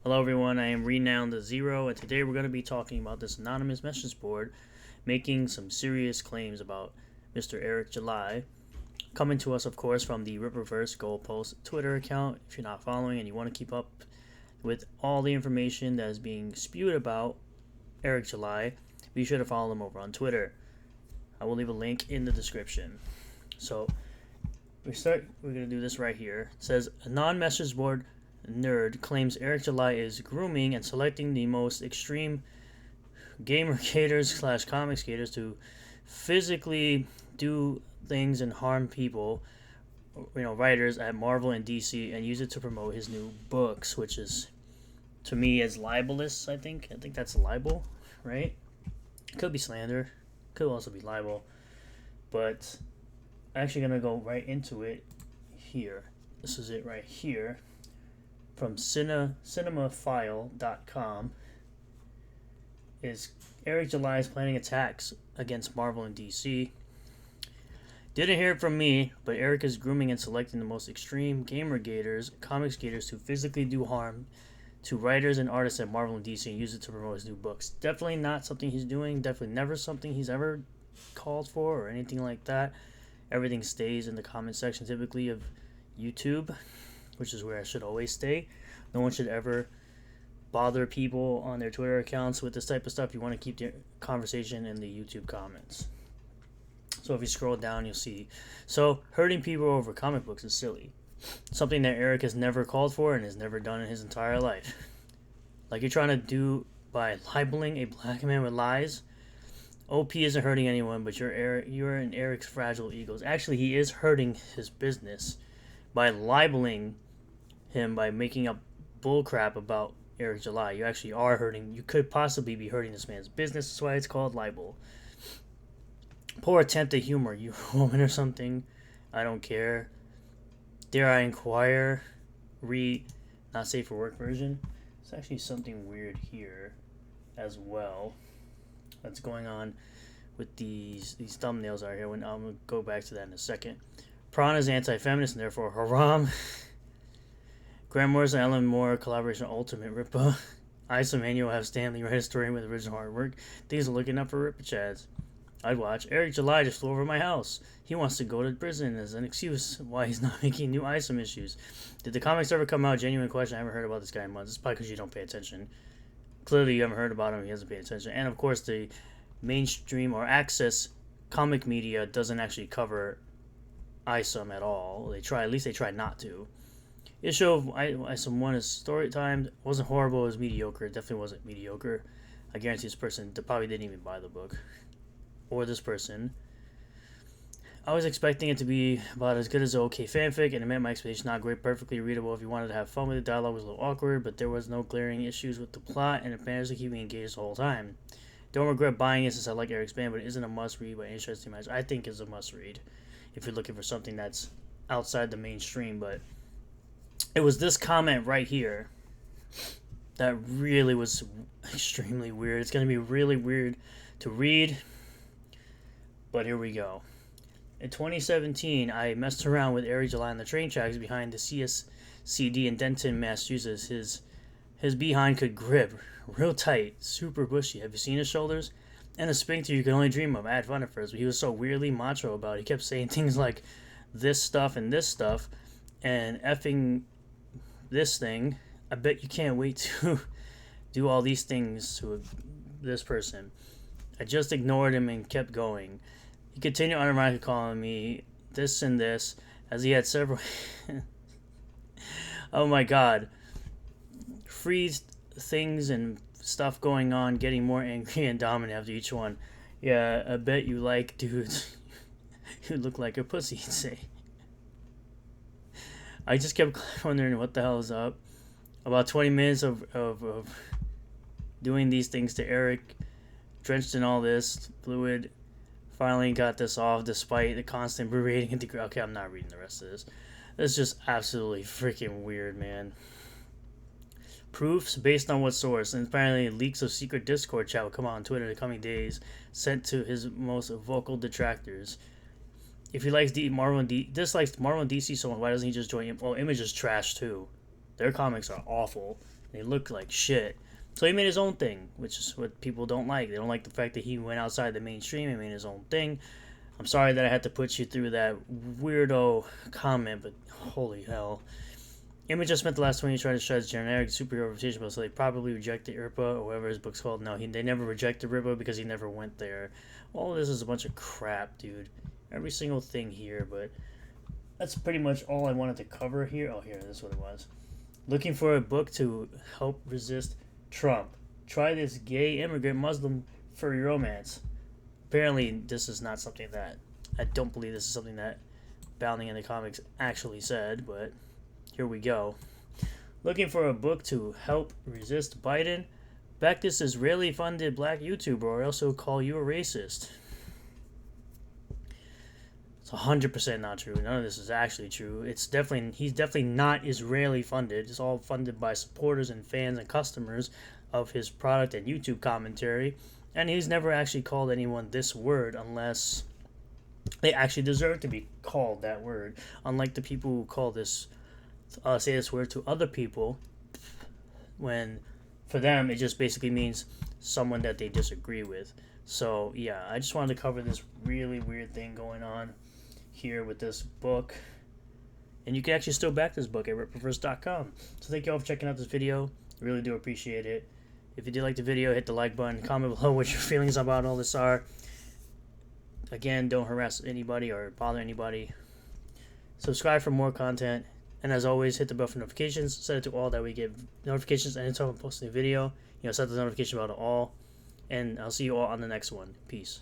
Hello everyone, I am Renowned the Zero, and today we're going to be talking about this anonymous message board making some serious claims about Mr. Eric July. Coming to us, of course, from the Ripperverse Goalpost Twitter account. If you're not following and you want to keep up with all the information that is being spewed about Eric July, be sure to follow them over on Twitter. I will leave a link in the description. So, we're going to do this right here. It says, a non-message board nerd claims Eric July is grooming and selecting the most extreme gamer skaters slash comic skaters to physically do things and harm people, writers at Marvel and DC, and use it to promote his new books, which is, to me, as libelous. I think that's libel, right? Could be slander, could also be libel, but I'm actually gonna go right into it here. This is it right here from cinemafile.com. Is Eric July is planning attacks against Marvel and DC. Didn't hear it from me, but Eric is grooming and selecting the most extreme gamer-gators, comic skaters to physically do harm to writers and artists at Marvel and DC and use it to promote his new books. Definitely not something he's doing. Definitely never something he's ever called for or anything like that. Everything stays in the comment section typically of YouTube, which is where I should always stay. No one should ever bother people on their Twitter accounts with this type of stuff. You want to keep the conversation in the YouTube comments. So if you scroll down, you'll see. So hurting people over comic books is silly. Something that Eric has never called for and has never done in his entire life. Like you're trying to do by libeling a black man with lies. OP isn't hurting anyone, but you're in Eric's fragile egos. Actually, he is hurting his business by libeling him, by making up bullcrap about Eric July. You actually are hurting. You could possibly be hurting this man's business. That's why it's called libel. Poor attempt at humor, you woman or something. I don't care. Dare I inquire? Read not safe for work version. It's actually something weird here as well that's going on with these thumbnails out here. When I'm gonna go back to that in a second. Prawn is anti-feminist and therefore haram. Grant Morrison and Alan Moore collaboration Ultimate Rippa. Isoman will have Stanley write a story with original artwork. Things are looking up for Rippa Chads. I'd watch. Eric July just flew over my house. He wants to go to prison as an excuse why he's not making new ISOM issues. Did the comics ever come out? Genuine question. I haven't heard about this guy in months. It's probably because you don't pay attention. Clearly you haven't heard about him. He hasn't paid attention. And of course the mainstream or access comic media doesn't actually cover ISOM at all. At least they try not to. Issue of ISOM 1 is story time. Wasn't horrible, it was mediocre. It definitely wasn't mediocre. I guarantee this person probably didn't even buy the book. Or this person. I was expecting it to be about as good as an okay fanfic, and it met my expectation. Not great, perfectly readable if you wanted to have fun with it. Dialogue was a little awkward, but there was no glaring issues with the plot, and it managed to keep me engaged the whole time. Don't regret buying it since I like Eric's band, but it isn't a must-read by any stretch of the imagination. I think it's a must-read if you're looking for something that's outside the mainstream, but it was this comment right here that really was extremely weird. It's going to be really weird to read, but here we go. In 2017, I messed around with Eric July on the train tracks behind the CSCD in Denton, Massachusetts. His behind could grip real tight, super bushy. Have you seen his shoulders? And a sphincter you could only dream of. I had fun at first, but he was so weirdly macho about it. He kept saying things like this stuff and effing this thing. I bet you can't wait to do all these things to this person. I just ignored him and kept going. He continued unironically calling me this and this, as he had several... Oh my god. Freeze things and stuff going on, getting more angry and dominant after each one. Yeah, I bet you like dudes who look like a pussy, he'd say. I just kept wondering what the hell is up. About 20 minutes of doing these things to Eric, drenched in all this fluid, finally got this off despite the constant berating at the... Okay, I'm not reading the rest of this. This is just absolutely freaking weird, man. Proofs based on what source? And apparently leaks of secret Discord chat will come out on Twitter in the coming days, sent to his most vocal detractors. If he likes dislikes Marvel and DC so much, why doesn't he just join? Well, Image is trash too. Their comics are awful. They look like shit. So he made his own thing, which is what people don't like. They don't like the fact that he went outside the mainstream and made his own thing. I'm sorry that I had to put you through that weirdo comment, but holy hell. Image just spent the last 20 years trying to shred his generic superhero reputation, so they probably rejected Irpa, or whatever his book's called. No, they never rejected Irpa because he never went there. All of this is a bunch of crap, dude. Every single thing here, but that's pretty much all I wanted to cover here. Oh, here, this is what it was. Looking for a book to help resist Trump. Try this gay immigrant Muslim furry romance. Apparently, this is not something that... I don't believe this is something that Bounding in the Comics actually said, but here we go. Looking for a book to help resist Biden? Back this Israeli-funded black YouTuber, or else he'll call you a racist. It's 100% not true. None of this is actually true. He's definitely not Israeli funded. It's all funded by supporters and fans and customers of his product and YouTube commentary. And he's never actually called anyone this word unless they actually deserve to be called that word. Unlike the people who call this, say this word to other people, when for them it just basically means someone that they disagree with. So yeah, I just wanted to cover this really weird thing going on here with this book. And you can actually still back this book at ripperverse.com. So thank you all for checking out this video. I really do appreciate it. If you did like the video, hit the like button. Comment below what your feelings about all this are. Again, don't harass anybody or bother anybody. Subscribe for more content. And as always, hit the bell for notifications. Set it to all that we get notifications anytime I'm posting a video. Set the notification bell to all. And I'll see you all on the next one. Peace.